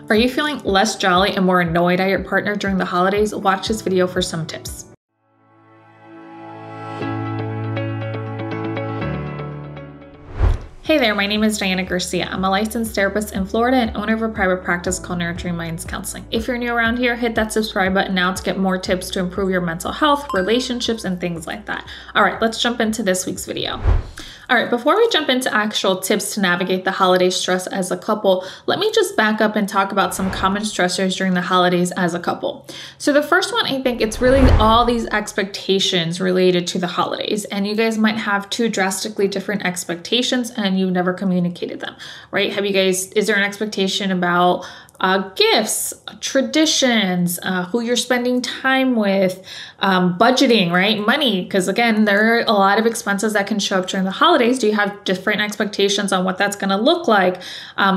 Are you feeling less jolly and more annoyed at your partner during the holidays? Watch this video for some tips. Hey there, my name is Diana Garcia. I'm a licensed therapist in Florida and owner of a private practice called Nurturing Minds Counseling. If you're new around here, hit that subscribe button now to get more tips to improve your mental health, relationships, and things like that. All right, let's jump into this week's video. All right, before we jump into actual tips to navigate the holiday stress as a couple, let me just back up and talk about some common stressors during the holidays as a couple. So the first one, I think it's really all these expectations related to the holidays, and you guys might have two drastically different expectations and you've never communicated them, right? Is there an expectation about gifts, traditions, who you're spending time with, budgeting, right? Money, because again, there are a lot of expenses that can show up during the holidays. Do you have different expectations on what that's going to look like?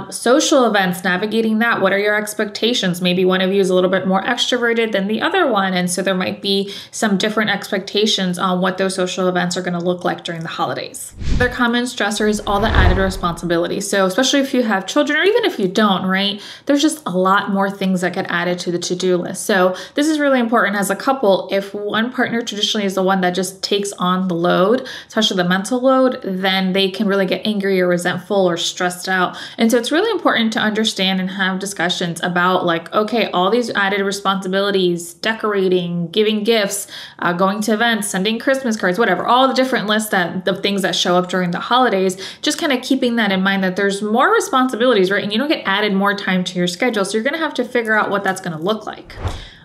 Social events, navigating that. What are your expectations? Maybe one of you is a little bit more extroverted than the other one, and so there might be some different expectations on what those social events are going to look like during the holidays. Their common stressor is all the added responsibility. So especially if you have children, or even if you don't, right? There's just a lot more things that get added to the to-do list. So this is really important as a couple. If one partner traditionally is the one that just takes on the load, especially the mental load, then they can really get angry or resentful or stressed out. And so it's really important to understand and have discussions about like, okay, all these added responsibilities, decorating, giving gifts, going to events, sending Christmas cards, whatever, all the different lists of things that show up during the holidays, just kind of keeping that in mind that there's more responsibilities, right? And you don't get added more time to your schedule. So you're going to have to figure out what that's going to look like.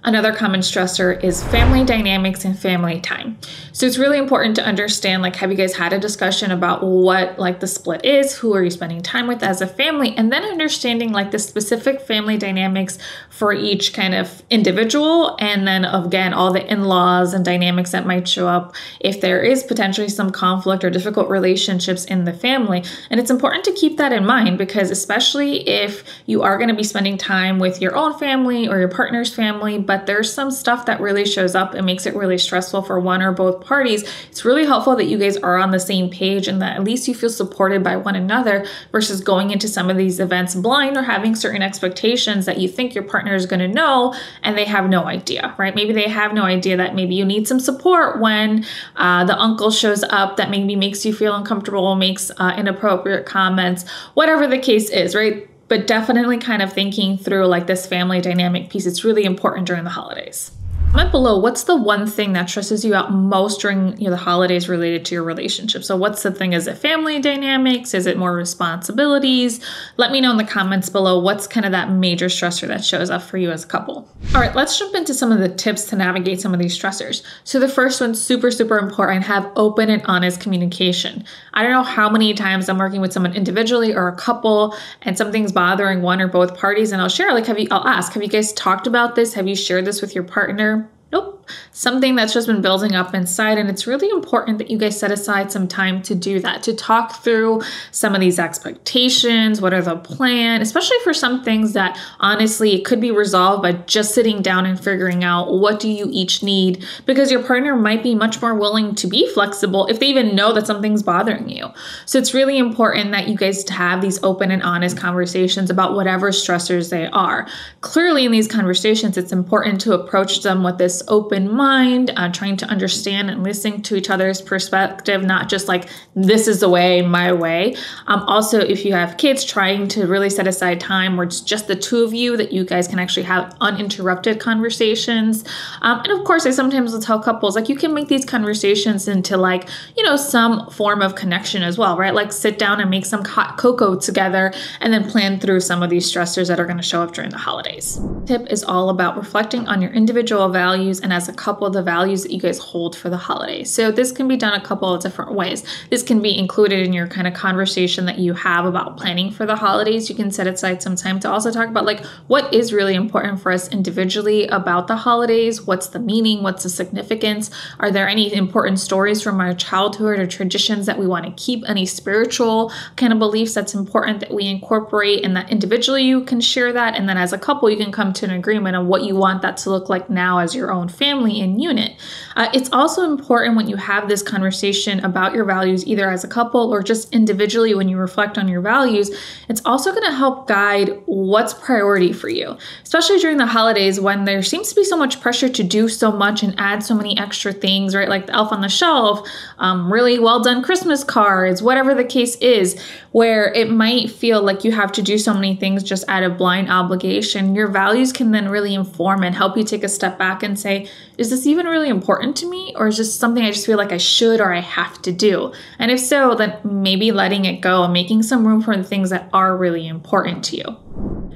Another common stressor is family dynamics and family time. So it's really important to understand, like, have you guys had a discussion about what like the split is? Who are you spending time with as a family? And then understanding like the specific family dynamics for each kind of individual. And then again, all the in-laws and dynamics that might show up if there is potentially some conflict or difficult relationships in the family. And it's important to keep that in mind because especially if you are going to be spending time with your own family or your partner's family, but there's some stuff that really shows up and makes it really stressful for one or both parties, it's really helpful that you guys are on the same page and that at least you feel supported by one another versus going into some of these events blind or having certain expectations that you think your partner is going to know and they have no idea, right? Maybe they have no idea that maybe you need some support when the uncle shows up that maybe makes you feel uncomfortable, makes inappropriate comments, whatever the case is, right? But definitely kind of thinking through like this family dynamic piece. It's really important during the holidays. Comment below, what's the one thing that stresses you out most during the holidays related to your relationship? So what's the thing? Is it family dynamics? Is it more responsibilities? Let me know in the comments below what's kind of that major stressor that shows up for you as a couple. All right, let's jump into some of the tips to navigate some of these stressors. So the first one's super, super important, have open and honest communication. I don't know how many times I'm working with someone individually or a couple and something's bothering one or both parties and I'll share, like, I'll ask, have you guys talked about this? Have you shared this with your partner? Nope. Something that's just been building up inside. And it's really important that you guys set aside some time to do that, to talk through some of these expectations. What are the plan, especially for some things that honestly, it could be resolved by just sitting down and figuring out what do you each need, because your partner might be much more willing to be flexible if they even know that something's bothering you. So it's really important that you guys have these open and honest conversations about whatever stressors they are. Clearly in these conversations, it's important to approach them with this open mind, trying to understand and listen to each other's perspective, not just like, this is the way, my way. Also, if you have kids, trying to really set aside time where it's just the two of you, that you guys can actually have uninterrupted conversations. And of course, I sometimes will tell couples, like, you can make these conversations into like, some form of connection as well, right? Like sit down and make some hot cocoa together and then plan through some of these stressors that are going to show up during the holidays. Tip is all about reflecting on your individual values and as a couple, the values that you guys hold for the holidays. So this can be done a couple of different ways. This can be included in your kind of conversation that you have about planning for the holidays. You can set aside some time to also talk about like, what is really important for us individually about the holidays? What's the meaning? What's the significance? Are there any important stories from our childhood or traditions that we want to keep? Any spiritual kind of beliefs that's important that we incorporate, and that individually you can share that. And then as a couple, you can come to an agreement on what you want that to look like now as your own family and unit. It's also important when you have this conversation about your values, either as a couple or just individually when you reflect on your values. It's also going to help guide what's priority for you, especially during the holidays when there seems to be so much pressure to do so much and add so many extra things, right? Like the elf on the shelf, really well done Christmas cards, whatever the case is, where it might feel like you have to do so many things just out of blind obligation. Your values can then really inform and help you take a step back and say, is this even really important to me? Or is this something I just feel like I should or I have to do? And if so, then maybe letting it go and making some room for the things that are really important to you.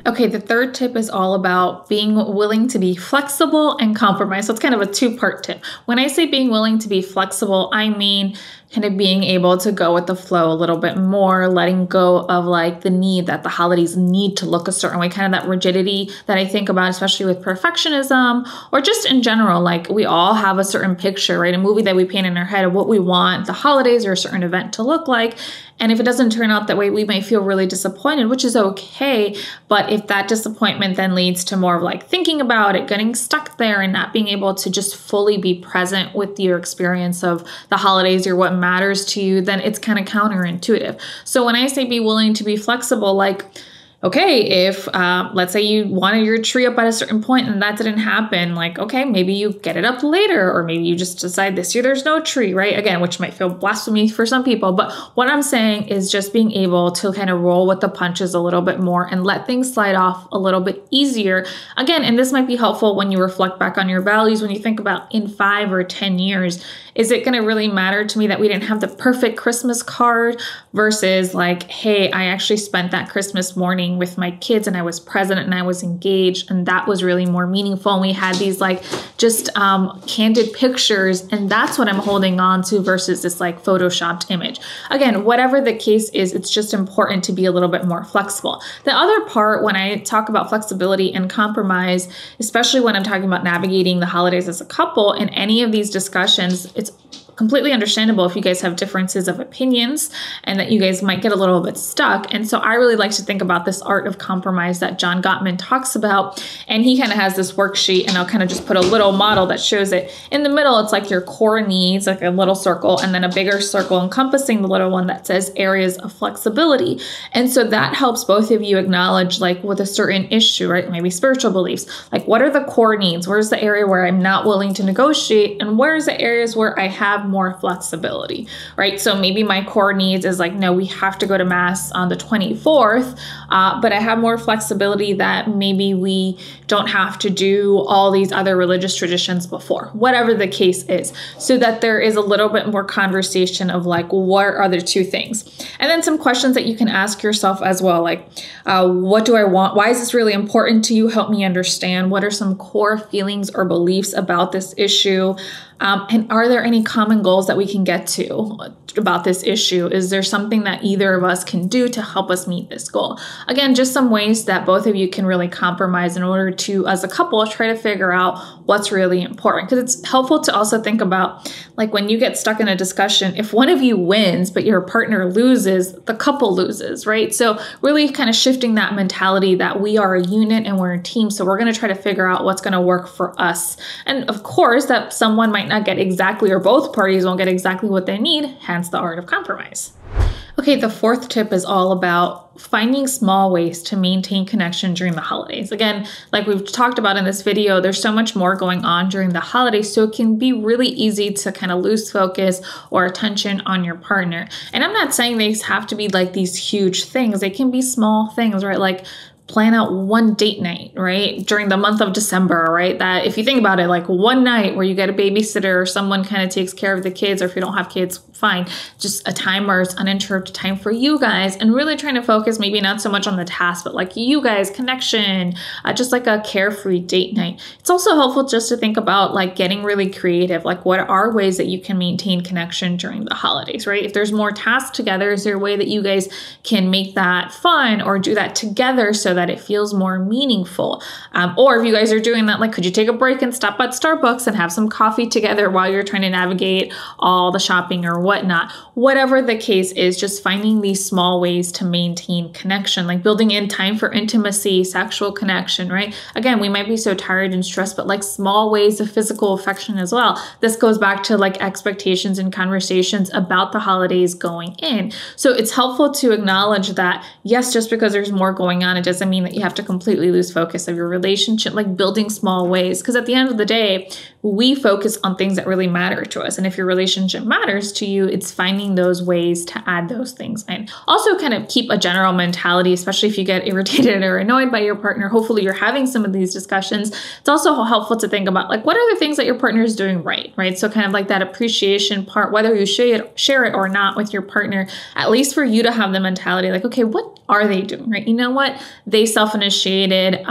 Okay, the third tip is all about being willing to be flexible and compromise. So it's kind of a two-part tip. When I say being willing to be flexible, I mean kind of being able to go with the flow a little bit more, letting go of like the need that the holidays need to look a certain way, kind of that rigidity that I think about, especially with perfectionism or just in general. Like we all have a certain picture, right? A movie that we paint in our head of what we want the holidays or a certain event to look like. And if it doesn't turn out that way, we might feel really disappointed, which is okay. But if that disappointment then leads to more of like thinking about it, getting stuck there and not being able to just fully be present with your experience of the holidays or what matters to you, then it's kind of counterintuitive. So when I say be willing to be flexible, like, okay, if let's say you wanted your tree up at a certain point and that didn't happen, like, okay, maybe you get it up later, or maybe you just decide this year there's no tree, right? Again, which might feel blasphemy for some people, but what I'm saying is just being able to kind of roll with the punches a little bit more and let things slide off a little bit easier. Again, and this might be helpful when you reflect back on your values, when you think about in 5 or 10 years, is it going to really matter to me that we didn't have the perfect Christmas card versus like, hey, I actually spent that Christmas morning with my kids and I was present and I was engaged and that was really more meaningful. And we had these like just candid pictures and that's what I'm holding on to versus this like photoshopped image. Again, whatever the case is, it's just important to be a little bit more flexible. The other part when I talk about flexibility and compromise, especially when I'm talking about navigating the holidays as a couple, in any of these discussions, it's completely understandable if you guys have differences of opinions and that you guys might get a little bit stuck. And so I really like to think about this art of compromise that John Gottman talks about. And he kind of has this worksheet, and I'll kind of just put a little model that shows it. In the middle, it's like your core needs, like a little circle, and then a bigger circle encompassing the little one that says areas of flexibility. And so that helps both of you acknowledge, like with a certain issue, right? Maybe spiritual beliefs, like what are the core needs? Where's the area where I'm not willing to negotiate? And where's the areas where I have more flexibility, right? So maybe my core needs is like, no, we have to go to mass on the 24th, but I have more flexibility that maybe we don't have to do all these other religious traditions before, whatever the case is, so that there is a little bit more conversation of like, what are the two things? And then some questions that you can ask yourself as well, like, what do I want? Why is this really important to you? Help me understand. What are some core feelings or beliefs about this issue? And are there any common goals that we can get to about this issue? Is there something that either of us can do to help us meet this goal? Again, just some ways that both of you can really compromise in order to, as a couple, try to figure out what's really important. Because it's helpful to also think about, like when you get stuck in a discussion, if one of you wins, but your partner loses, the couple loses, right? So really kind of shifting that mentality that we are a unit and we're a team. So we're going to try to figure out what's going to work for us. And of course, that someone might not get exactly, or both parties won't get exactly what they need, hence the art of compromise. Okay, the fourth tip is all about finding small ways to maintain connection during the holidays. Again, like we've talked about in this video, there's so much more going on during the holidays, so it can be really easy to kind of lose focus or attention on your partner. And I'm not saying they have to be like these huge things. They can be small things, right? Like plan out one date night, right? During the month of December, right? That if you think about it, like one night where you get a babysitter or someone kind of takes care of the kids, or if you don't have kids, fine. Just a time where it's uninterrupted time for you guys and really trying to focus maybe not so much on the task, but like you guys, connection, just like a carefree date night. It's also helpful just to think about like getting really creative. Like what are ways that you can maintain connection during the holidays, right? If there's more tasks together, is there a way that you guys can make that fun or do that together so that it feels more meaningful. Or if you guys are doing that, like, could you take a break and stop at Starbucks and have some coffee together while you're trying to navigate all the shopping or whatnot? Whatever the case is, just finding these small ways to maintain connection, like building in time for intimacy, sexual connection, right? Again, we might be so tired and stressed, but like small ways of physical affection as well. This goes back to like expectations and conversations about the holidays going in. So it's helpful to acknowledge that, yes, just because there's more going on, it doesn't mean that you have to completely lose focus of your relationship, like building small ways. Because at the end of the day, we focus on things that really matter to us. And if your relationship matters to you, it's finding those ways to add those things in. Also, kind of keep a general mentality, especially if you get irritated or annoyed by your partner. Hopefully you're having some of these discussions. It's also helpful to think about, like, what are the things that your partner is doing right? So kind of like that appreciation part, whether you share it or not with your partner, at least for you to have the mentality like, okay, what are they doing, right? You know what? They self-initiated,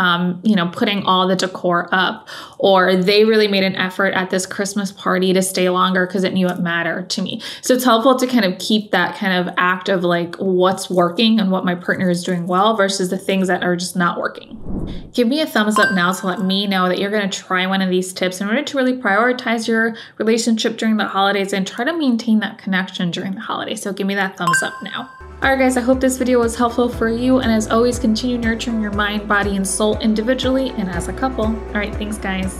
putting all the decor up, or they really made an effort at this Christmas party to stay longer because it knew it mattered to me. So it's helpful to kind of keep that kind of act of like what's working and what my partner is doing well versus the things that are just not working. Give me a thumbs up now to let me know that you're going to try one of these tips in order to really prioritize your relationship during the holidays and try to maintain that connection during the holidays. So give me that thumbs up now. Alright guys, I hope this video was helpful for you, and as always, continue nurturing your mind, body, and soul individually and as a couple. Alright, thanks guys.